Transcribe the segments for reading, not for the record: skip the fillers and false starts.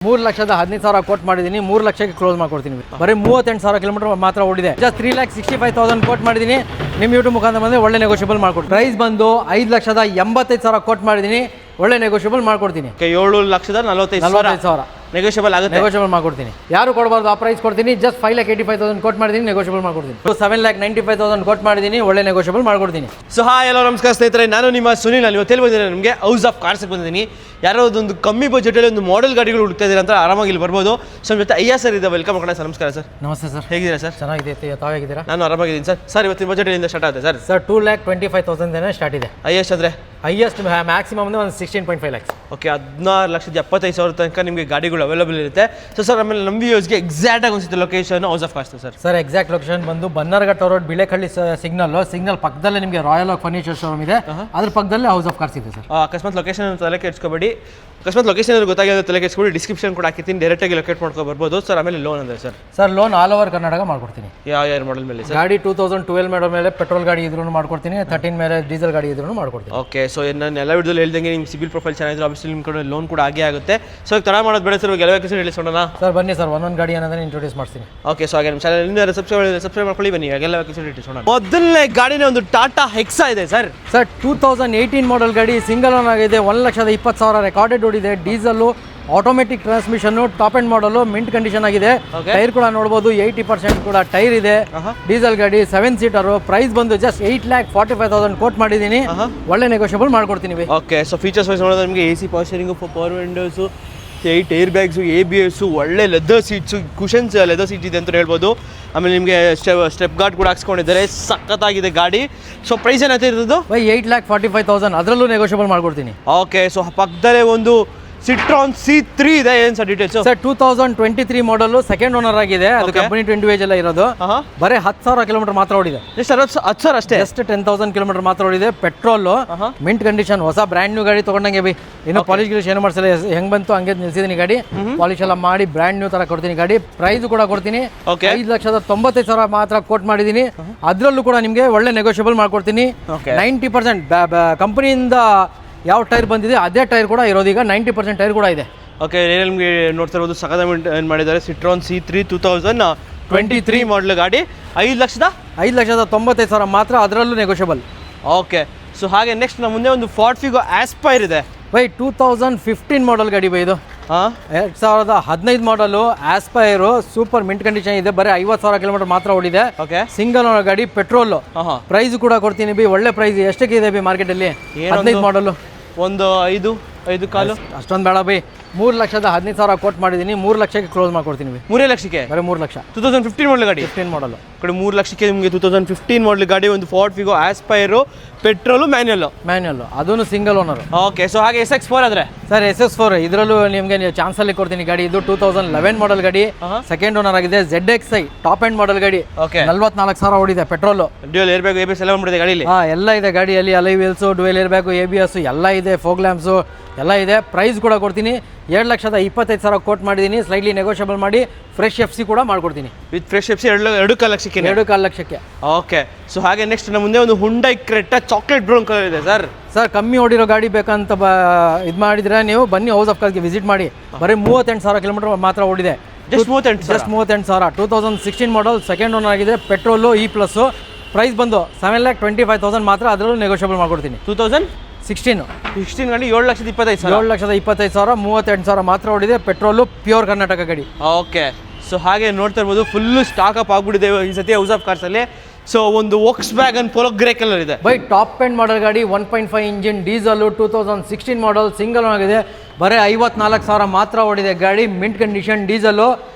3,15,000 coat ಮಾಡಿದ್ದೀನಿ, 3 ಲಕ್ಷಕ್ಕೆ close ಮಾಡ್ಕೊಡ್ತೀನಿ. ಬರೀ 38,000 ಕಿಲೋಮೀಟರ್ ಮಾತ್ರ ಓಡಿದೆ. ಜಸ್ಟ್ 3,65,000 ಕೋಟ್ ಮಾಡಿದ್ದೀನಿ. ನಿಮ್ಮ ಯೂಟ್ಯೂಬ್ ಮುಖಾಂತರ ಬಂದರೆ ಒಳ್ಳೆ ನೆಗೋಷಿಯಬಲ್ ಮಾಡ್ಕೊಡ್ತೀನಿ. ಪ್ರೈಸ್ ಬಂದು 5,85,000 ಕೋಟ್ ಮಾಡಿದ್ದೀನಿ, ಒಳ್ಳೆ ನೆಗೋಷಿಯಬಲ್ ಮಾಡ್ಕೊಡ್ತೀನಿ. 7,45,000 ನೆಗೋಷಿಯಬಲ್ ಆಗುತ್ತೆ, ನೆಗೋಷಿಯಬಲ್ ಮಾಡ್ಕೊಡ್ತೀನಿ. ಯಾರು ಕೊಡಬಾರ್ದು ಆ ಪ್ರೈಸ್ ಕೊಡ್ತೀನಿ. ಜಸ್ಟ್ 5,85,000 ಕೋಟ್ ಮಾಡಿದ್ದೀನಿ, ನೆಗೋಷಿಯಬಲ್ ಮಾಡ್ಕೊಡ್ತೀನಿ. 7,95,000 ಕೋಟ್ ಮಾಡಿದ್ದೀನಿ, ಒಳ್ಳೆ ನೆಗೋಷಿಯಬಲ್ ಮಾಡ್ಕೊಡ್ತೀನಿ. ಸೊ ಹಾಯ್ ಎಲ್ಲೋ ನಮಸ್ಕಾರ ಸ್ನೇಹಿತರೆ, ನಾನು ನಿಮ್ಮ ಸುನಿಲ್. ನಾನು ಇವತ್ತು ಬಂದಿದ್ದೀನಿ, ನಿಮಗೆ ಹೌಸ್ ಆಫ್ ಕಾರ್ಸ್ಗೆ ಬಂದಿದ್ದೀನಿ. ಯಾರೋ ಒಂದು ಕಮ್ಮಿ ಬಜೆಟಲ್ಲಿ ಒಂದು ಮಾಡೆಲ್ ಗಾಡಿಗಳು ಹುಡುಕ್ತಾ ಇದ್ದೀರಾ ಅಂತ ಆರಾಮಾಗಿ ಇಲ್ಲಿ ಬರ್ಬೋದು. ಸೊ ನಮ್ಮ ಜೊತೆ ಅಯ್ಯ ಸರ್ ಇದೆ, ವೆಲ್ಕಮ್ ಮಾಡೋಣ ಸರ್. ನಮಸ್ಕಾರ ಸರ್. ನಮಸ್ತೆ ಸರ್, ಹೇಗಿದ್ದೀರಾ ಸರ್? ಚೆನ್ನಾಗಿದೆ, ತಾವಾಗಿದ್ದೀರಾ? ನಾನು ಆರಾಮಾಗಿದ್ದೀನಿ ಸರ್. ಸರ್ ಇವತ್ತಿನ ಬಜೆಟ್ ಎಲ್ಲಿಂದ ಸ್ಟಾರ್ಟ್ ಆಗುತ್ತೆ ಸರ್? ಸರ್ 2,25,000 ಸ್ಟಾರ್ಟ್ ಇದೆ. ಹೈಯೆಸ್ಟ್ ಅಂದರೆ ಹೈಯೆಸ್ಟ್ ಮ್ಯಾಕ್ಸಿಮಮ್ ಅಂದರೆ ಒಂದು 16.5 lakhs. ಓಕೆ, 16,75,000 ತನಕ ನಿಮಗೆ ಗಾಡಿಗಳು ಅವೈಲೇಬಲ್ ಇರುತ್ತೆ. ಸೊ ಸರ್ ಆಮೇಲೆ ನಮ್ಮ ವ್ಯೂಸ್ಗೆ ಎಕ್ಸಾಕ್ಟಾಗಿ ಅನಿಸುತ್ತೆ location house of cars sir? Sir exact location ಬಂದು ಬನ್ನರ್ಘಟ್ಟ ರೋಡ್, ಬಿಳೆಕಳ್ಳಿ ಸಿಗ್ನಲ್ ಪಕ್ಕದಲ್ಲೇ ನಿಮಗೆ ರಾಯಲ್ ಫರ್ನಿಚರ್ ಶೋರೂಮ್ ಇದೆ, ಅದ್ರ ಪಕ್ಕದಲ್ಲೇ ಹೌಸ್ ಆಫ್ ಕಾರ್ಸ್ ಇದೆ ಸರ್. ಅಕಸ್ಮಾತ್ ಲೊಕೇಶನ್ ತಲೆ ಕೆಡ್ಸ್ಕೊಬೇಡಿ, ಅಕಸ್ಮಾತ್ ಲೊಕೇಶನ್ ಗೊತ್ತಾಗಿರೋ ತಲೆ ಕೆಡ್ಸ್ಕೊಬೇಡಿ, ಡಿಸ್ಕ್ರಿಪ್ಷನ್ ಕೂಡ ಹಾಕಿರ್ತೀನಿ, ಡೈರೆಕ್ಟಾಗಿ ಲೊಕೇಟ್ ಮಾಡ್ಕೊ ಬರ್ಬೋದು ಸರ್. ಆಮೇಲೆ ಲೋನ್ ಅಂದರೆ sir loan all over Karnataka ಮಾಡ್ಕೊಡ್ತೀನಿ. ಯಾವ ಮಾಡಲ್ ಮೇಲೆ ಸರ್? ಗಾಡಿ 2012 ಮಾಡಲ್ ಮೇಲೆ ಪೆಟ್ರೋಲ್ ಗಾಡಿ ಇದ್ರೂ ಮಾಡ್ಕೊಡ್ತೀನಿ, 13 ಮೇಲೆ ಡೀಸೆಲ್ ಗಾಡಿ ಇದ್ರೂ ಮಾಡ್ಕೊಡ್ತೀನಿ. ಓಕೆ, ಸೊ ನಾನು ಎಲ್ಲ ವಿಡಿಯೋದಲ್ಲಿ ಹೇಳ್ದಂಗೆ ನಿಮ್ಮ ಸಿಬಿಲ್ ಪ್ರೊಫೈಲ್ ಚೆನ್ನಾಗಿದ್ರೆ ಆಬ್ವಿಯಸ್ಲಿ ನಿಮ್ಮ ಕಡೆ ಲೋನ್ ಕೂಡ ಆಗೇ ಸೊ ತಡ ಮಾಡೋದು ಬೇಡ ಸರ್. ಗೆಲುವು ಹೆಸರು ಹೇಳಿಸೋಣ ಸರ್. ಬನ್ನಿ ಸರ್, ಒಂದೊಂದು ಗಾಡಿ ಅನ್ನೋದನ್ನ ಇಂಟ್ರೊಡ್ಯೂಸ್ ಮಾಡ್ತೀನಿ. ಓಕೆ, ಸೊ ಹಾಗೆ ನಮ್ಮ ಚಾನಲ್ ಸಬ್ಸ್ಕ್ರೈಬ್ ಮಾಡ್ಕೊಳ್ಳಿ, ಬನ್ನಿ ಎಲ್ಲ ಹೇಳಿಸೋಣ. ಮೊದಲನೇ ಗಾಡಿನ ಒಂದು ಟಾಟಾ ಹೆಕ್ಸಾ ಇದೆ ಸರ್. 2018 ಮಾಡಲ್ ಗಾಡಿ, ಸಿಂಗಲ್ ಓನ್ ಆಗಿದೆ, 1,20,000 ರೆಕಾರ್ಡೆಡ್ ಓಡಿದೆ. Diesel automatic transmission, top and ಮಾಡಲು, ಮಿಂಟ್ ಕಂಡೀಷನ್ ಆಗಿದೆ. ಟೈರ್ ಕೂಡ ನೋಡಬಹುದು, 80% ಕೂಡ ಟೈರ್ ಇದೆ. ಡೀಸೆಲ್ ಗಾಡಿ, 7 ಸೀಟರ್. ಪ್ರೈಸ್ ಬಂದು ಜಸ್ಟ್ 8,45,000 ಕೋಟ್ ಮಾಡಿದ್ದೀನಿ, ಒಳ್ಳೆ ನೆಗೋಷಿಯಬಲ್ ಮಾಡ್ಕೊಡ್ತೀನಿ. ಓಕೆ, ಸೊ ಫೀಚರ್ಸ್ ವೈಸ್ ನೋಡಿದ್ರೆ ನಿಮಗೆ AC power steering, power windows, 8 air bags, ABS, ಒಳ್ಳೆ leather seats, cushions leather seat ಇದೆ ಅಂತ ಹೇಳ್ಬೋದು. ಆಮೇಲೆ ನಿಮಗೆ ಸ್ಟೆಪ್ ಗಾರ್ಡ್ ಕೂಡ ಹಾಕ್ಸ್ಕೊಂಡಿದ್ದಾರೆ, ಸಖತ್ತಾಗಿದೆ ಗಾಡಿ. ಸೊ ಪ್ರೈಸ್ ಏನಾಯ್ತು ಇರೋದು? 8,45,000, ಅದರಲ್ಲೂ ನೆಗೋಷಿಯಬಲ್ ಮಾಡ್ಕೊಡ್ತೀನಿ. ಓಕೆ, ಸೊ ಪಕ್ಕದಲ್ಲೇ ಒಂದು ಸಿಟ್ರಾನ್ C3 ಇದೆ. ಏನು ಸರ್ ಡೀಟೇಲ್ಸ್? ಸರ್ 2023 ಮಾಡಲ್, ಸೆಕೆಂಡ್ ಓನರ್ ಆಗಿದೆ. ಅದು ಕಂಪನಿ 20 ವೇಜ್ ಎಲ್ಲ ಇರೋದು. ಬರೀ 10,000 ಕಿಲೋಮೀಟರ್ ಮಾತ್ರ ಓಡಿದೆ. ಎಷ್ಟು? 10,000 ಅಷ್ಟೇ. ಜಸ್ಟ್ 10,000 ಕಿಲೋಮೀಟರ್ ಮಾತ್ರ ಓಡಿದೆ. ಪೆಟ್ರೋಲ್, ಮಿಂಟ್ ಕಂಡೀಷನ್, ಹೊಸ ಬ್ರ್ಯಾಂಡ್ ನ್ಯೂ ಗಾಡಿ ತಗೊಂಡಂಗೆ ಬಿ. ಇನ್ನು ಪಾಲಿಶ್ ಗಿಲಿಶ್ ಏನು ಮಾಡಿಸಿಲ್ಲ, ಹೆಂಗ್ ಬಂತು ಹಂಗೆ ನಿಲ್ಸಿದ್ದೀನಿ ಗಾಡಿ. ಪಾಲಿಶ್ ಎಲ್ಲ ಮಾಡಿ ಬ್ರ್ಯಾಂಡ್ ನ್ಯೂ ತರ ಕೊಡ್ತೀನಿ ಗಾಡಿ. ಪ್ರೈಸ್ ಕೂಡ ಕೊಡ್ತೀನಿ, 5,95,000 ಮಾತ್ರ ಕೋಟ್ ಮಾಡಿದ್ದೀನಿ. ಅದರಲ್ಲೂ ಕೂಡ ನಿಮಗೆ ಒಳ್ಳೆ ನೆಗೋಷಿಯಬಲ್ ಮಾಡ್ಕೊಡ್ತೀನಿ. 90% ಕಂಪನಿಯಿಂದ ಯಾವ ಟೈರ್ ಬಂದಿದೆ ಅದೇ ಟೈರ್ ಕೂಡ ಇರೋದು. ಈಗ 90% ಟೈರ್ ಕೂಡ ಇದೆ. ಓಕೆ, ನಿಮಗೆ ನೋಡ್ತಾ ಇರೋದು ಸಖತ್ ಏನು ಮಾಡಿದ್ದಾರೆ, ಸಿಟ್ರಾನ್ C3 2023 ಮಾಡಲ್ ಗಾಡಿ, 5,95,000 ಮಾತ್ರ, ಅದರಲ್ಲೂ ನೆಗೋಷಿಯಬಲ್. ಓಕೆ, ಸೊ ಹಾಗೆ ನೆಕ್ಸ್ಟ್ ನಮ್ಮ ಮುಂದೆ ಒಂದು ಫಾರ್ಡ್ ಫಿಗೋ ಆಸ್ಪೈರ್ ಇದೆ. 2015 ಮಾಡಲ್ ಗಾಡಿ ಇದು. 2015 ಮಾಡಲು ಆಸ್ಪೈರು, ಸೂಪರ್ ಮಿಂಟ್ ಕಂಡೀಷನ್ ಇದೆ. ಬರೀ 50,000 ಕಿಲೋಮೀಟರ್ ಮಾತ್ರ ಓಡಿದೆ. ಓಕೆ, ಸಿಂಗಲ್ ಓನರ್ ಗಾಡಿ, ಪೆಟ್ರೋಲ್. ಪ್ರೈಸ್ ಕೂಡ ಕೊಡ್ತೀನಿ ಬಿ, ಒಳ್ಳೆ ಪ್ರೈಸ್. ಎಷ್ಟಕ್ಕೆ ಇದೆ ಬಿ ಮಾರ್ಕೆಟ್ ಅಲ್ಲಿ? 15 ಮಾಡಲು ಒಂದು 5 ಕಾಲು ಅಷ್ಟೊಂದು ಬೇಡ ಬೈ. 3,15,000 ಕೋಟ್ ಮಾಡಿದ್ದೀನಿ, 3 ಲಕ್ಷಕ್ಕೆ ಕ್ಲೋಸ್ ಮಾಡ್ಕೊಡ್ತೀನಿ ಬಿ. 3 ಲಕ್ಷಕ್ಕೆ? ಬರೀ 3 ಲಕ್ಷ. 2015 ಮಾಡಲ್ ಗಾಡಿ, 15 ಮಾಡಲು ಕಡೆ 3 ಲಕ್ಷಕ್ಕೆ ನಿಮಗೆ 2015 ಮಾಡಲ್ ಗಾಡಿ, ಒಂದು ಫಾರ್ಡ್ ಫಿಗೋ ಆಸ್ಪೈರು, ಪೆಟ್ರೋಲು, ಮ್ಯಾನ್ಯಲ್, ಅದೂ ಸಿಂಗಲ್ ಓನರ್. ಓಕೆ, ಸೊ ಹಾಗೆ SX4 ಆದರೆ ಸರ್ SS4 ಇದರಲ್ಲೂ ನಿಮಗೆ ಚಾನ್ಸ್ ಅಲ್ಲಿ ಕೊಡ್ತೀನಿ ಗಾಡಿ. ಇದು 2011 ಮಾಡಲ್ ಗಾಡಿ, ಸೆಕೆಂಡ್ ಓನರ್ ಆಗಿದೆ. ZXi ಟಾಪ್ ಅಂಡ್ ಮಾಡಲ್ ಗಾಡಿ. ಓಕೆ, 44,000 ಓಡಿದೆ. Petrol, dual air bag, ABS ಎಲ್ಲ ಬಂದಿದೆ ಗಾಡಿಯಲ್ಲಿ. ಎಲ್ಲ ಇದೆ ಗಾಡಿಯಲ್ಲಿ. ಅಲೈ wheels, dual air bag, ABS ಎಲ್ಲ ಇದೆ. ಫೋಗ್ ಲ್ಯಾಂಪ್ಸು ಎಲ್ಲ ಇದೆ. ಪ್ರೈಸ್ ಕೂಡ ಕೊಡ್ತೀನಿ, 7,25,000 ಕೋಟ್ ಮಾಡಿದ್ದೀನಿ. ಸ್ಲೈಟ್ಲಿ ನೆಗೋಷಿಯಬಲ್ ಮಾಡಿ ಫ್ರೆಶ್ FC ಕೂಡ ಮಾಡ್ಕೊಡ್ತೀನಿ. ವಿತ್ ಫ್ರೆಶ್ FC 2.5 ಲಕ್ಷಕ್ಕೆ. 2.5 ಲಕ್ಷಕ್ಕೆ. ಓಕೆ, ಸೊ ಹಾಗೆ ನೆಕ್ಸ್ಟ್ ನಮ್ಮ ಮುಂದೆ ಒಂದು Hyundai Creta chocolate brown colour ಇದೆ ಸರ್. ಕಮ್ಮಿ ಓಡಿರೋ ಗಾಡಿ ಬೇಕಂತ ಇದು ಮಾಡಿದ್ರೆ ನೀವು ಬನ್ನಿ ಹೌಸ್ ಆಫ್ ಕಾರ್ಸ್ಗೆ ವಿಸಿಟ್ ಮಾಡಿ. ಬರೀ 38,000 ಕಿಲೋಮೀಟರ್ ಮಾತ್ರ ಓಡಿದೆ. ಜಸ್ಟ್ 38,000. 2016 ಮಾಡಲ್, ಸೆಕೆಂಡ್ ಓನರ್ ಆಗಿದೆ. Petrol, E+. ಪ್ರೈಸ್ ಬಂದು 7,25,000 ಮಾತ್ರ, ಅದರಲ್ಲೂ ನೆಗೋಷಿಯಬಲ್ ಮಾಡ್ಕೊಡ್ತೀನಿ. 2016 ಗಾಡಿ 7,25,000. 7,25,000, 38,000 ಮಾತ್ರ ಓಡಿದೆ. ಪೆಟ್ರೋಲು, ಪ್ಯೂರ್ ಕರ್ನಾಟಕ ಗಾಡಿ. ಓಕೆ, ಸೊ ಹಾಗೆ ನೋಡ್ತಾ ಇರ್ಬೋದು, ಫುಲ್ಲು ಸ್ಟಾಕ್ ಅಪ್ ಆಗ್ಬಿಟ್ಟಿದೆ ಈ ಸತಿ ಹೌಸ್ ಆಫ್ ಕಾರ್ಸಲ್ಲಿ. ಸೊ ಒಂದು Volkswagen Polo ಗ್ರೇ ಕಲರ್ ಇದೆ. ಟಾಪ್ ಎಂಡ್ ಮಾಡಲ್ ಗಾಡಿ, 1.5 ಇಂಜಿನ್, ಡೀಸೆಲ್, 2016 ಮಾಡಲ್, ಸಿಂಗಲ್ ಆಗಿದೆ. ಬರೀ 54,000 ಮಾತ್ರ ಓಡಿದೆ ಗಾಡಿ, ಮಿಂಟ್ ಕಂಡೀಷನ್, ಡೀಸೆಲು.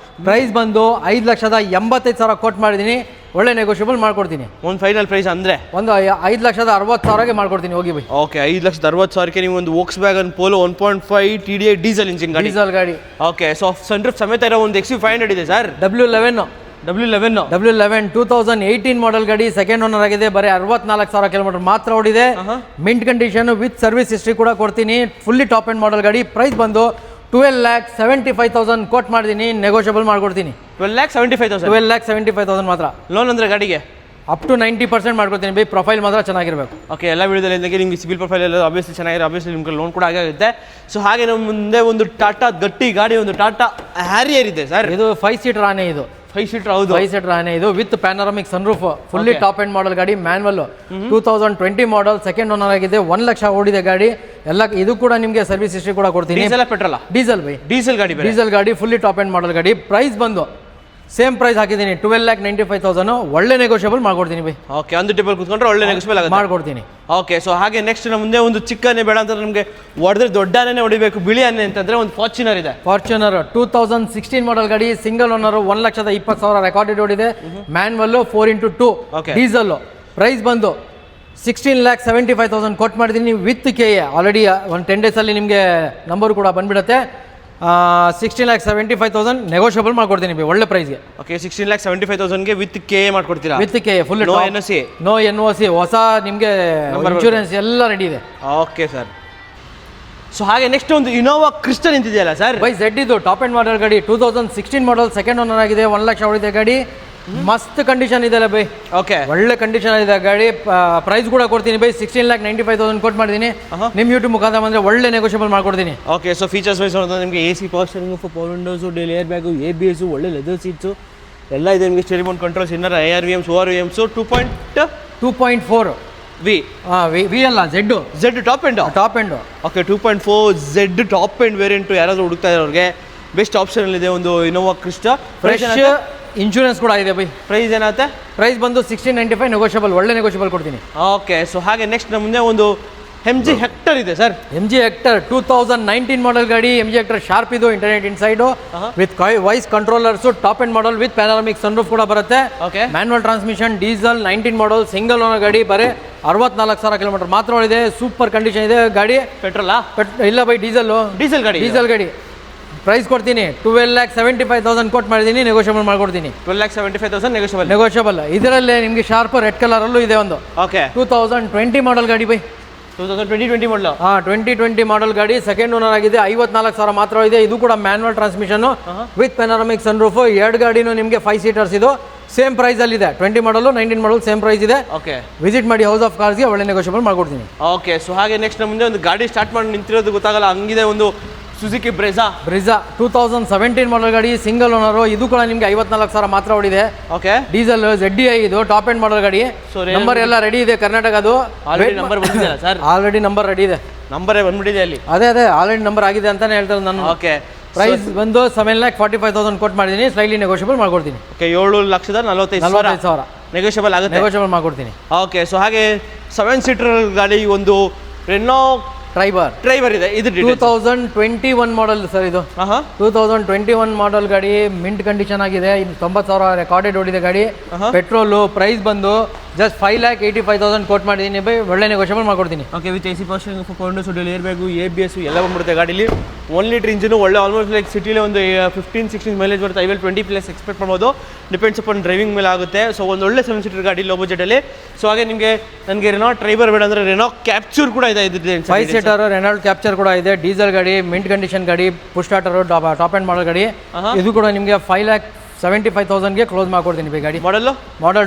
ಪ್ರೈಸ್ ಬಂದು 5,85,000 ಕೋಟ್ ಮಾಡಿದ್ದೀನಿ, ಒಳ್ಳೆ ನೆಗೋಷಿಯಬಲ್ ಮಾಡ್ಕೊಡ್ತೀನಿ. ಒಂದು ಫೈನಲ್ ಪ್ರೈಸ್ ಅಂದರೆ ಒಂದು 5,60,000 ಮಾಡ್ಕೊಡ್ತೀನಿ. ಹೋಗಿ ಬೈ. ಓಕೆ, 5,60,000ಕ್ಕೆ ನೀವು ಒಂದು Volkswagen Polo 1.5 TDI diesel engine ಗಾಡಿ. ಓಕೆ, ಸೊ ಸನ್ರೂಫ್ ಸಮೇತ ಇರೋ ಒಂದು XU500 ಇದೆ ಸರ್. W11 2018 ಮಾಡಲ್ ಗಾಡಿ, ಸೆಕೆಂಡ್ ಓನರ್ ಆಗಿದೆ. ಬರೀ 64,000 ಕಿಲೋಮೀಟರ್ ಮಾತ್ರ ಓಡಿದೆ. Mint condition with service history ಕೂಡ ಕೊಡ್ತೀನಿ. ಫುಲ್ಲಿ ಟಾಪ್ ಎಂಡ್ ಮಾಡಲ್ ಗಾಡಿ. ಪ್ರೈಸ್ ಬಂದು 12,75,000 ಕೋಟ್ ಮಾಡಿದ್ದೀನಿ, ನೆಗೋಷಿಯಬಲ್ ಮಾಡ್ಕೊಡ್ತೀನಿ. 12,75,000 ಮಾತ್ರ. ಲೋನ್ ಅಂದರೆ ಗಾಡಿಗೆ ಅಪ್ ಟು 90% ಮಾಡ್ಕೊಡ್ತೀನಿ ಬೈ. ಪ್ರೊಫೈಲ್ ಮಾತ್ರ ಚೆನ್ನಾಗಿರಬೇಕು. ಓಕೆ, ಎಲ್ಲ ವಿಡಿಯೋದಲ್ಲಿ ನಿಮಗೆ ಸಿಬಿಲ್ ಪ್ರೊಫೈಲ್ ಎಲ್ಲ ಆಬ್ವಿಯಸ್ಲಿ ಚೆನ್ನಾಗಿದೆ, ಆಬ್ವಿಯಸ್ಲಿ ನಿಮ್ಗೆ ಲೋನ್ ಕೂಡ ಆಗುತ್ತೆ. ಸೊ ಹಾಗೆ ನಮ್ಮ ಮುಂದೆ ಒಂದು ಟಾಟಾ ಗಟ್ಟಿ ಗಾಡಿ, ಒಂದು ಟಾಟಾ ಹ್ಯಾರಿಯರ್ ಇದೆ ಸರ್. ಇದು 5 ಸೀಟರ್ ಆನೆ. ಇದು 5 ಸೀಟರ್, ಹೌದು 5 ಸೀಟರ್ ಆನೆ. ಇದು with panoramic sunroof, fully top end model ಗಾಡಿ, ಮ್ಯಾನ್ವಲ್, 2020 ಮಾಡಲ್, ಸೆಕೆಂಡ್ ಓನರ್ ಆಗಿದೆ, 1 ಲಕ್ಷ ಓಡಿದೆ ಗಾಡಿ ಎಲ್ಲ. ಇದು ಕೂಡ ನಿಮಗೆ ಸರ್ವಿಸ್ ಹಿಸ್ಟ್ರಿ ಕೂಡ ಕೊಡ್ತೀನಿ. Diesel petrol? Diesel by, diesel ಗಾಡಿ. ಡೀಸೆಲ್ ಗಾಡಿ, ಫುಲ್ಲಿ ಟಾಪ್ ಎಂಡ್ ಮಾಡಲ್ ಗಾಡಿ. ಪ್ರೈಸ್ ಬಂದು ಸೇಮ್ ಪ್ರೈಸ್ ಹಾಕಿದ್ದೀನಿ, 12,95,000. ಒಳ್ಳೆ ನೆಗೋಷಿಯಬಲ್ ಮಾಡ್ಕೊಡ್ತೀನಿ ಬೈ. ಓಕೆ, ಒಂದು ಟೇಬಲ್ ಕುತ್ಕೊಂಡ್ರೆ ಒಳ್ಳೆ ನೆಗೋಷಿಯಬಲ್ ಆಗುತ್ತೆ, ಮಾಡ್ಕೊಡ್ತೀನಿ. ಓಕೆ, ಸೊ ಹಾಗೆ ನೆಕ್ಸ್ಟ್ ನಮ್ಮ ಮುಂದೆ ಒಂದು ಚಿಕ್ಕನೇ ಬೇಡ ಅಂತಂದ್ರೆ ನಮಗೆ ಹೊಡೆದ್ರೆ ದೊಡ್ಡ ಆನೆ ಹೊಡಿಬೇಕು, ಬಿಳಿ ಆನೆ ಅಂತಂದ್ರೆ ಒಂದು ಫಾರ್ಚುನರ್ ಇದೆ. ಫಾರ್ಚುನರ್ 2016 ಮಾಡಲ್ ಗಾಡಿ, ಸಿಂಗಲ್ ಓನರ್, 1,20,000 ರೆಕಾರ್ಡೆಡ್ ಓಡಿದೆ. Manual 4x2 diesel. ಪ್ರೈಸ್ ಬಂದು 16,75,000 ಕೊಟ್ಟು ಮಾಡಿದ್ದೀನಿ ವಿತ್ KA. ಆಲ್ರೆಡಿ ಒಂದು 10 ಡೇಸಲ್ಲಿ ನಿಮಗೆ ನಂಬರ್ ಕೂಡ ಬಂದ್ಬಿಡುತ್ತೆ. 16,75,000 ನೆಗೋಷಿಯಬಲ್ ಮಾಡ್ಕೊಡ್ತೀನಿ ಒಳ್ಳೆ ಪ್ರೈಸ್ಗೆ. ಓಕೆ, 16,75,000ಗೆ ವಿತ್ KA ಮಾಡ್ಕೊಡ್ತೀರಾ? With KA, full no NOC? No NOC, ಹೊಸ ನಿಮಗೆ ಇನ್ಶೂರೆನ್ಸ್ ಎಲ್ಲ ರೆಡಿ ಇದೆ. Okay sir. ಸೊ ಹಾಗೆ ನೆಕ್ಸ್ಟ್ ಒಂದು ಇನೋವಾ ಕ್ರಿಸ್ಟಾ ನಿಂತಿದೆಯಲ್ಲ ಸರ್? ಬೈ Z ಇದು ಟಾಪ್ ಎಂಡ್ ಮಾಡಲ್ ಗಾಡಿ, 2016 ಮಾಡಲ್, ಸೆಕೆಂಡ್ ಓನರ್ ಆಗಿದೆ, 1 ಲಕ್ಷ ಹೊಡಿದೆ ಗಾಡಿ. ಮಸ್ತ್ ಕಂಡೀಷನ್ ಇದೆಲ್ಲ ಬೈ. ಓಕೆ, ಒಳ್ಳೆ ಕಂಡೀಷನ್ ಇದೆ ಗಾಡಿ. ಪ್ರೈಸ್ ಕೂಡ ಕೊಡ್ತೀನಿ ಬೈ, 16,95,000 ಕೊಟ್ಟು ಮಾಡಿದ್ದೀನಿ. ನಿಮ್ಮ ಯೂಟ್ಯೂಬ್ ಮುಖಾಂತರ ಬಂದರೆ ಒಳ್ಳೆ ನೆಗೋಷಿಯಬಲ್ ಮಾಡ್ಕೊಡ್ತೀನಿ. ಓಕೆ, ಸೊ ಫೀಚರ್ಸ್ ವೈಸ್ ನೋಡಿದ್ರೆ ನಿಮಗೆ AC power steering, power windows, dual air bag, ABS, ಒಳ್ಳೆ ಲೆದರ್ ಸೀಟ್ಸು ಎಲ್ಲ ಇದೆ ನಿಮಗೆ. Steering mount controls, inner IRVMs, ORVMs, 2.4 V ಅಲ್ಲ Z top end. Top end. Okay, 2.4 Z top end variant ಯಾರಾದರೂ ಹುಡುಕ್ತಾ ಇರೋರಿಗೆ ಬೆಸ್ಟ್ ಆಪ್ಷನ್ ಇದೆ ಒಂದು ಇನೋವಾ ಕ್ರಿಸ್ಟಾ. ಫ್ರೆಶ್ ಇನ್ಶೂರೆನ್ಸ್ ಕೂಡ ಇದೆ ಬೈ. ಪ್ರೈಸ್ ಏನಾಗುತ್ತೆ? ಪ್ರೈಸ್ ಬಂದು 16,95 ನೆಗೋಷಿಯಬಲ್, ಒಳ್ಳೆ ನೆಗೋಷಿಯಬಲ್ ಕೊಡ್ತೀನಿ. ಓಕೆ, ಸೊ ಹಾಗೆ ನೆಕ್ಸ್ಟ್ ನಮ್ಮ ಮುಂದೆ ಒಂದು MG ಹೆಕ್ಟರ್ ಇದೆ ಸರ್. MG ಹೆಕ್ಟರ್ 2019 ಮಾಡಲ್ ಗಾಡಿ. MG ಹೆಕ್ಟರ್ ಶಾರ್ಪ್ ಇದು, internet inside with voice controllers, top end model with panoramic sunroof ಕೂಡ ಬರುತ್ತೆ. Okay, manual transmission, diesel, 19 model, single owner ಗಾಡಿ. ಬರೀ 64,000 ಕಿಲೋಮೀಟರ್ ಮಾತ್ರ ಇದೆ. ಸೂಪರ್ ಕಂಡೀಷನ್ ಇದೆ ಗಾಡಿ. ಪೆಟ್ರೋಲಾ? ಇಲ್ಲ ಬೈ, ಡೀಸೆಲ್ ಗಾಡಿ. ಡೀಸೆಲ್ ಗಾಡಿ. ಪ್ರೈಸ್ ಕೊಡ್ತೀನಿ 12,75,000 ಕೊಟ್ಟು ಮಾಡಿದ್ದೀನಿ, ನೆಗೋಷಿಯಬಲ್ ಮಾಡ್ಕೊಡ್ತೀನಿ. 12,75,000 ನೆಗೋಷಿಯಬಲ್. ಇದರಲ್ಲೇ ನಿಮಗೆ ಶಾರ್ಪ್ ರೆಡ್ ಕಲರಲ್ಲೂ ಇದೆ ಒಂದು. ಓಕೆ, 2020 ಮಾಡಲ್ ಗಾಡಿ ಬೈ. 2020 ಮಾಡಲ್? 2020 ಮಾಡಲ್ ಗಾಡಿ, ಸೆಕೆಂಡ್ ಓನರ್ ಆಗಿದೆ, 54,000 ಮಾತ್ರ ಇದೆ. ಇದು ಕೂಡ manual transmission with panoramic sunroof. 2 ಗಾಡಿನೂ ನಿಮಗೆ 5 ಸೀಟರ್ಸ್. ಇದು ಸೇಮ್ ಪ್ರೈಸ್ ಅಲ್ಲಿ ಇದೆ. 20 ಮಾಡಲು 19 ಮಾಡಲ್ ಸೇಮ್ ಪ್ರೈಸ್ ಇದೆ. ಓಕೆ, ವಿಸಿಟ್ ಮಾಡಿ ಹೌಸ್ ಆಫ್ ಕಾರ್ಸ್ಗೆ, ಒಳ್ಳೆ ನೆಗೋಷಿಯಬಲ್ ಮಾಡ್ಕೊಡ್ತೀನಿ. ಓಕೆ, ಸೊ ಹಾಗೆ ನೆಕ್ಸ್ಟ್ ನಮ್ಮ ಮುಂದೆ ಒಂದು ಗಾಡಿ ಸ್ಟಾರ್ಟ್ ಮಾಡಿ ನಿಂತಿರೋದು ಗೊತ್ತಾಗಲ್ಲ ಹಂಗಿದೆ, ಒಂದು ಸುಜುಕಿ ಬ್ರೆಜಾ 2017 ಮಾಡಲ್ ಗಾಡಿ, ಸಿಂಗಲ್ ಓನರು. ಇದು ಕೂಡ ನಿಮಗೆ 54,000 ಮಾತ್ರ ಓಡಿದೆ. ಓಕೆ, ಡೀಸೆಲ್ ZDI ಇದು ಟಾಪ್ ಎಂಡ್ ಮಾಡಲ್ ಗಾಡಿ. ನಂಬರ್ ಎಲ್ಲ ರೆಡಿ ಇದೆ ಕರ್ನಾಟಕದು. ಆಲ್ರೆಡಿ ನಂಬರ್ ಬಂದಿದೆ ಸರ್? ಆಲ್ರೆಡಿ ನಂಬರ್ ರೆಡಿ ಇದೆ, ನಂಬರೇ ಬಂದ್ಬಿಟ್ಟಿದೆ ಅಲ್ಲಿ. ಅದೇ ಆಲ್ರೆಡಿ ನಂಬರ್ ಆಗಿದೆ ಅಂತಾನೆ ಹೇಳ್ತಾರೆ ನಾನು. ಓಕೆ, ಪ್ರೈಸ್ ಬಂದು 7,45,000 ಕೊಟ್ಟು ಮಾಡಿದ್ದೀನಿ, ಸ್ಲೈಟ್ಲಿ ನೆಗೋಷಿಯಬಲ್ ಮಾಡ್ಕೊಡ್ತೀನಿ. ಓಕೆ, 7,45,000 ನೆಗೋಷಿಯಬಲ್ ಆಗುತ್ತೆ, ನೆಗೋಷಿಯಬಲ್ ಮಾಡ್ಕೊಡ್ತೀನಿ. ಓಕೆ, ಸೊ ಹಾಗೆ 7 ಸೀಟರ್ ಗಾಡಿ ಒಂದು ರೆನೋ ಡ್ರೈವರ್ ಇದೆ. ಇದು 2021 ಮಾಡಲ್ ಸರ್. ಇದು 2021 ಮಾಡಲ್ ಗಾಡಿ, ಮಿಂಟ್ ಕಂಡೀಷನ್ ಆಗಿದೆ, 90,000 ರೆಕಾರ್ಡೆಡ್ ಓಡಿದೆ ಗಾಡಿ. ಪೆಟ್ರೋಲು. ಪ್ರೈಸ್ ಬಂದು ಜಸ್ಟ್ 5,85,000 ಕೊಟ್ಟು ಮಾಡಿದ್ದೀನಿ ಬೈ, ಒಳ್ಳೆ ನೆಗೋಷಿಯಬಲ್ ಮಾಡ್ಕೊಡ್ತೀನಿ. Okay, with AC power steering, power Windows, Dale air bag, ABS ಎಲ್ಲ ಬಂದ್ಬಿಡುತ್ತೆ ಗಾಡೀಲಿ. 1 ಲೀಟರ್ ಇಂಜಿನು, ಒಳ್ಳೆ ಆಲ್ಮೋಸ್ಟ್ ಲೈಕ್ ಸಿಟಿಲಿ ಒಂದು 15-16 ಮೈಲೇಜ್ ಬರುತ್ತೆ. ಐ ವಿಲ್ 20+ ಎಕ್ಸ್ಪೆಕ್ಟ್ ಮಾಡ್ಬೋದು, ಡಿಪೆಂಡ್ಸ್ ಅಪಾನ್ ಡ್ರೈವಿಂಗ್ ಮೇಲೆ ಆಗುತ್ತೆ. ಸೊ ಒಂದು ಒಳ್ಳೆ 7 ಸೀಟರ್ ಗಾಡಿ ಲೋ ಬಜೆಟಲ್ಲಿ. ಸೊ ಹಾಗೆ ನನಗೆ ರೆನೋ ಡ್ರೈವರ್ ಬೇಡ ಅಂದರೆ ರೆನೋ ಕ್ಯಾಪ್ಚರ್ ಕೂಡ ಇದೆ. 5 ಸೀಟರ್ ರೆನಾಲ್ಡ್ ಕ್ಯಾಪ್ಚರ್ ಕೂಡ ಇದೆ. ಡೀಸೆಲ್ ಗಾಡಿ, ಮಿಂಟ್ ಕಂಡೀಷನ್ ಗಾಡಿ, push starter, top end model ಗಾಡಿ. ಇದು ಕೂಡ ನಿಮಗೆ 5,75,000ಗೆ ಕ್ಲೋಸ್ ಮಾಡ್ಕೊಡ್ತೀನಿ ಬೈ ಗಾಡಿ. ಮಾಡಲ್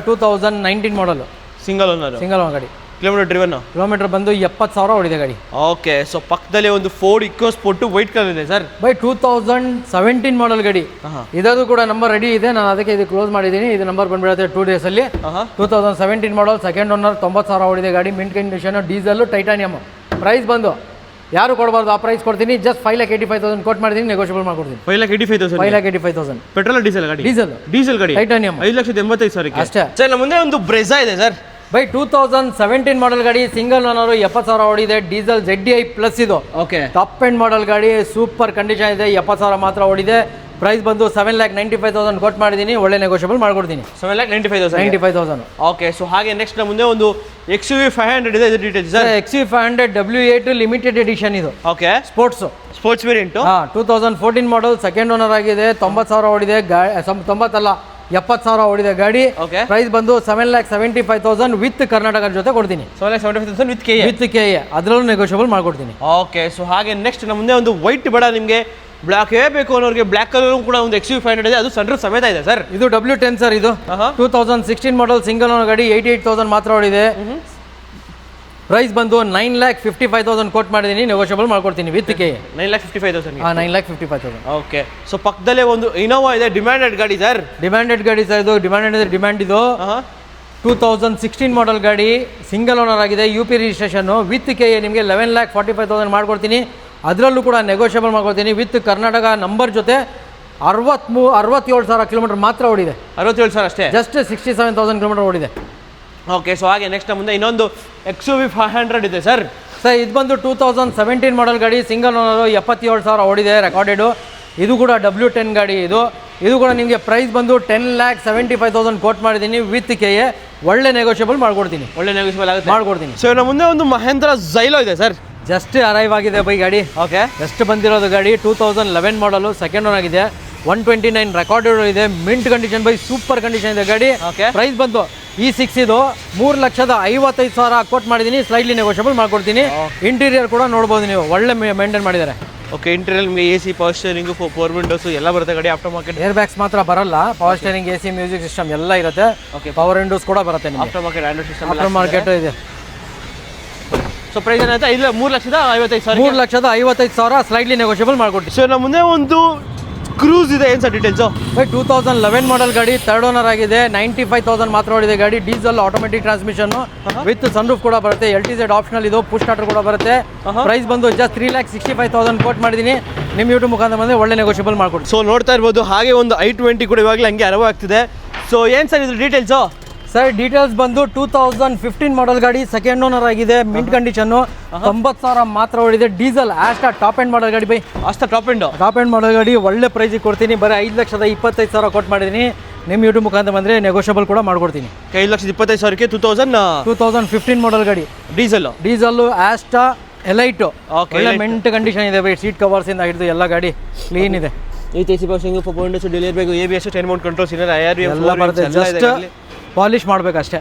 2019 ಮಾಡಲ್, ಸಿಂಗಲ್ ಓನರ್ ಗಾಡಿ. ಕಿಲೋಮೀಟರ್ ಬಂದು 70,000 ಓಡಿದೆ ಗಾಡಿ. ಓಕೆ, ಸೊ ಪಕ್ಕದಲ್ಲಿ ಒಂದು ಫೋರ್ಡ್ ಇಕೋಸ್ಪೋರ್ಟ್ ವೈಟ್ ಕಲರ್ ಇದೆ ಸರ್ ಬೈ. 2017 ಮಾಡಲ್ ಗಾಡಿ. ಇದದು ಕೂಡ ನಂಬರ್ ರೆಡಿ ಇದೆ, ನಾನು ಅದಕ್ಕೆ ಇದು ಕ್ಲೋಸ್ ಮಾಡಿದ್ದೀನಿ. ಇದು ನಂಬರ್ ಬಂದ್ಬಿಡುತ್ತೆ 2 ಡೇಸ್ ಅಲ್ಲಿ. 2017 ಮಾಡಲ್, ಸೆಕೆಂಡ್ ಓನರ್, 90,000 ಓಡಿದೆ ಗಾಡಿ, mint condition, diesel, titanium. Price ಬಂದು ಯಾರು ಕೊಡಬಾರ್ದು ಆ ಪ್ರೈಸ್ ಕೊಡ್ತೀನಿ, ಜಸ್ಟ್ 5,85,000 ಕೊಟ್ಟು ಮಾಡಿದ್ದೀನಿ, ನೆಗೋಷಿಯಬಲ್ ಮಾಡ್ಕೊಡ್ತೀನಿ. 5,85,000 ಪೆಟ್ರೋಲ್ ಡೀಸೆಲ್ ಗಾಡಿ? ಡೀಸೆಲ್ ಗಾಡಿ, ಟೈಟಾನಿಯಂ, 5,85,000 ಅಷ್ಟೇ. ಸರ್ ನಮ್ಮ ಮುಂದೆ ಒಂದು ಬ್ರೆಜಾ ಇದೆ ಸರ್ ಬೈ. 2017 ಮಾಡಲ್ ಗಾಡಿ, ಸಿಂಗಲ್ ಓನರು, 70,000 ಓಡಿದೆ. ಡೀಸೆಲ್ ZDI ಪ್ಲಸ್ ಇದು. ಓಕೆ, ಟಾಪ್ ಎಂಡ್ ಮಾಡಲ್ ಗಾಡಿ, ಸೂಪರ್ ಕಂಡೀಷನ್ ಇದೆ, 70,000 ಮಾತ್ರ ಓಡಿದೆ. ಪ್ರೈಸ್ ಬಂದು 7,95,000 ಕೊಟ್ಟು ಮಾಡಿದ್ದೀನಿ, ಒಳ್ಳೆ ನೆಗೋಷಿಯಬಲ್ ಮಾಡ್ಕೊಡ್ತೀನಿ. 7,95,000. ಓಕೆ, ಸೊ ಹಾಗೆ ನೆಕ್ಸ್ಟ್ ನಮ್ಮ ಮುಂದೆ ಒಂದು XUV 500 ಇದೆ. ಇದು details sir? XUV 500 W8 limited edition ಇದು. Okay, sports variant. 2014 model, second owner ಆಗಿದೆ, 90,000 ಓಡಿದೆ. 70,000 ಓಡಿದೆ ಗಾಡಿ. ಪ್ರೈಸ್ ಬಂದು 7,75,000 ವಿತ್ ಕರ್ನಾಟಕ ಜೊತೆ ಕೊಡ್ತೀನಿ. 7,75,000 ವಿತ್ KA ಅದರಲ್ಲೂ ನೆಗೋಷಿಯಬಲ್ ಮಾಡ್ಕೊಡ್ತೀನಿ. ಓಕೆ, ಸೊ ಹಾಗೆ ನೆಕ್ಸ್ಟ್ ನಮ್ಮ ಮುಂದೆ ಒಂದು ವೈಟ್ ಬೇಡ ನಿಮಗೆ ಬ್ಲ್ಯಾಕೇ ಬೇಕು ಅನ್ನೋರಿಗೆ ಬ್ಲ್ಯಾಕ್ ಕಲರ್ ಕೂಡ ಒಂದು XUV500 ಇದೆ, ಅದು ಸನ್ರೂಫ್ ಸಮೇತ ಇದೆ ಸರ್. ಇದು W10 ಸರ್. ಇದು 2016 ಮಾಡಲ್ ಸಿಂಗಲ್ ಓನರ್ ಗಾಡಿ, 88,000 ಮಾತ್ರ ಓಡಿದೆ. ಪ್ರೈಸ್ ಬಂದು 9,55,000 ಕೋಟ್ ಮಾಡಿದ್ದೀನಿ, ನೆಗೋಷಿಯಬಲ್ ಮಾಡ್ಕೊಡ್ತೀನಿ ವಿತ್ ಕೆ. 9,55,000. 9,55,000. ಓಕೆ. ಸೊ ಪಕ್ಕದಲ್ಲೇ ಒಂದು ಇನೋವಾ ಇದೆ, ಡಿಮ್ಯಾಂಡೆಡ್ ಗಾಡಿ ಸರ್. ಡಿಮ್ಯಾಂಡೆಡ್ ಗಾಡಿ ಸರ್ ಇದು. ಡಿಮ್ಯಾಂಡ್ ಇದು 2016 ಮಾಡಲ್ ಗಾಡಿ, ಸಿಂಗಲ್ ಓನರ್ ಆಗಿದೆ, UP ರಿಜಿಸ್ಟ್ರೇಷನ್ ವಿತ್ ಕೆ. ನಿಮಗೆ 11,45,000 ಮಾಡ್ಕೊಡ್ತೀನಿ. ಅದರಲ್ಲೂ ಕೂಡ ನೆಗೋಷಿಯಬಲ್ ಮಾಡ್ಕೊಡ್ತೀನಿ ವಿತ್ ಕರ್ನಾಟಕ ನಂಬರ್ ಜೊತೆ. 67,000 ಕಿಲೋಮೀಟರ್ ಮಾತ್ರ ಓಡಿದೆ. 67,000 ಅಷ್ಟೇ. ಜಸ್ಟ್ 67,000 ಕಿಲೋಮೀಟರ್ ಓಡಿದೆ. ಓಕೆ. ಸೊ ಹಾಗೆ ನೆಕ್ಸ್ಟ್ ಮುಂದೆ ಇನ್ನೊಂದು XUV500 ಇದೆ ಸರ್. ಸರ್ ಇದು ಬಂದು 2017 ಮಾಡಲ್ ಗಾಡಿ, ಸಿಂಗಲ್ ಓನರು, 77,000 ಓಡಿದೆ ರೆಕಾರ್ಡೆಡು. ಇದು ಕೂಡ W10 ಗಾಡಿ. ಇದು ಕೂಡ ನಿಮಗೆ ಪ್ರೈಸ್ ಬಂದು 10,75,000 ಕೋಟ್ ಮಾಡಿದ್ದೀನಿ ವಿತ್ ಕೆ. ಒಳ್ಳೆ ನೆಗೋಷಿಯಬಲ್ ಮಾಡ್ಕೊಡ್ತೀನಿ. ಒಳ್ಳೆ ನೆಗೋಷಿಯಬಲ್ ಆಗುತ್ತೆ, ಮಾಡ್ಕೊಡ್ತೀನಿ. ಸೊ ನಮ್ಮ ಮುಂದೆ ಒಂದು ಮಹೇಂದ್ರ ಝೈಲೋ ಇದೆ ಸರ್. ಜಸ್ಟ್ ಅರೈವ್ ಆಗಿದೆ ಬೈ ಗಾಡಿ. ಓಕೆ. ಜಸ್ಟ್ ಬಂದಿರೋದು ಗಾಡಿ 2011 ಮಾಡಲು, ಸೆಕೆಂಡ್ ಓನ್ ಆಗಿದೆ. 129 ರೆಕಾರ್ಡೆಡ್ ಇದೆ, mint condition by, super condition ಇದೆ ಗಾಡಿ. ಪ್ರೈಸ್ ಬಂದು E6 ಇದು 3,55,000 ಕೋಟ್ ಮಾಡಿದ್ದೀನಿ. ಸ್ಲೈಡ್ಲಿ ನೆಗೋಷಿಯಬಲ್ ಮಾಡ್ಕೊಡ್ತೀನಿ. ಇಂಟೀರಿಯರ್ ಕೂಡ ನೋಡ್ಬೋದು ನೀವು, ಒಳ್ಳೆ ಮೇಂಟೈನ್ ಮಾಡಿದ್ದಾರೆ. ಓಕೆ. ಇಂಟೀರಿಯರ್ ನಿಮಗೆ AC, ಪವರ್ ಸ್ಟೇರಿಂಗು, 4 ವಿಂಡೋಸು ಎಲ್ಲ ಬರುತ್ತೆ ಗಾಡಿ. ಆಫ್ಟರ್ ಮಾರ್ಕೆಟ್ ಏರ್ ಬ್ಯಾಗ್ಸ್ ಮಾತ್ರ ಬರಲ್ಲ, power steering, AC, music system ಎಲ್ಲ ಇರುತ್ತೆ. ಪವರ್ ವಿಂಡೋಸ್ ಕೂಡ ಬರುತ್ತೆ ನಿಮಗೆ. After market Android system after market ಇದೆ. ಸೊ ಪ್ರೈಸ್ ಏನಾಯ್ತು? ಇಲ್ಲ 3,55,000. 3,55,000 ಸ್ಲೈಡ್ಲಿ ನೆಗೋಷಿಯಬಲ್ ಮಾಡ್ಕೊಡ್ತೀನಿ. ಸೊ ನಮ್ಮ ಮುಂದೆ ಒಂದು ಕ್ರೂಸ್ ಇದೆ, ಏನು ಸರ್ ಡೀಟೇಲ್ಸು? 2011 ಮಾಡಲ್ ಗಾಡಿ, ಥರ್ಡ್ ಓನರ್ ಆಗಿದೆ, 95,000 ಮಾತ್ರ ಓಡಿದೆ ಗಾಡಿ. Diesel, automatic transmission with sunroof ಕೂಡ ಬರುತ್ತೆ. LTZ ಆಪ್ಷನಲ್ ಇದು, ಪುಷ್ ಸ್ಟಾರ್ಟರ್ ಕೂಡ ಬರುತ್ತೆ. ಪ್ರೈಸ್ ಬಂದು ಜಸ್ಟ್ 3,65,000 ಕೋಟ್ ಮಾಡಿದ್ದೀನಿ. ನಿಮ್ಮ ಯೂಟ್ಯೂಬ್ ಮುಖಾಂತರ ಬಂದರೆ ಒಳ್ಳೆ ನೆಗೋಷಿಯಬಲ್ ಮಾಡ್ಕೊಡ್ತೀನಿ. ಸೊ ನೋಡ್ತಾ ಇರ್ಬೋದು, ಹಾಗೆ ಒಂದು I20 ಕೂಡ ಇವಾಗಲೇ ಹಂಗೆ ಅರವ ಆಗ್ತಿದೆ. ಸೊ ಏನು ಸರ್ ಇದು ಡೀಟೇಲ್ಸು? ಸರ್ ಡೀಟೇಲ್ಸ್ ಬಂದು 2015 ಮಾಡಲ್ ಗಾಡಿ, ಸೆಕೆಂಡ್ ಓನರ್ ಆಗಿದೆ, ಮಿಂಟ್ ಕಂಡೀಷನ್ನು, 90,000 ಮಾತ್ರ ಓಡಿದೆ. Diesel Asta top end model ಗಾಡಿ ಬೈ. ಅಷ್ಟೇ ಟಾಪ್ ಎಂಡ್ ಮಾಡಲ್ ಗಾಡಿ, ಒಳ್ಳೆ ಪ್ರೈಸಿಗೆ ಕೊಡ್ತೀನಿ. ಬರೀ 5,25,000 ಕೊಟ್ಟು ಮಾಡಿದ್ದೀನಿ. ನಿಮ್ಮ ಯೂಟ್ಯೂಬ್ ಮುಖಾಂತರ ಬಂದರೆ ನೆಗೋಷಿಯಬಲ್ ಕೂಡ ಮಾಡ್ಕೊಡ್ತೀನಿ. 5,25,000ಕ್ಕೆ 2015 ಮಾಡಲ್ ಗಾಡಿ, ಡೀಸೆಲ್ಲು, ಆಸ್ಟಾ ಎಲೈಟು. ಒಳ್ಳೆ ಮಿಂಟ್ ಕಂಡೀಷನ್ ಇದೆ ಬೈ. ಸೀಟ್ ಕವರ್ಸ್ ಇಂದ ಹಿಡಿದು ಎಲ್ಲ ಗಾಡಿ ಕ್ಲೀನ್ ಇದೆ. AC power steering, 4 windows, delivery ಬೇಕು, ABS, 10 ಮೋಡ್ ಕಂಟ್ರೋಲ್ಸ್, IRV ಎಲ್ಲ ಬರುತ್ತೆ. Just polish ಮಾಡಬೇಕಷ್ಟೇ.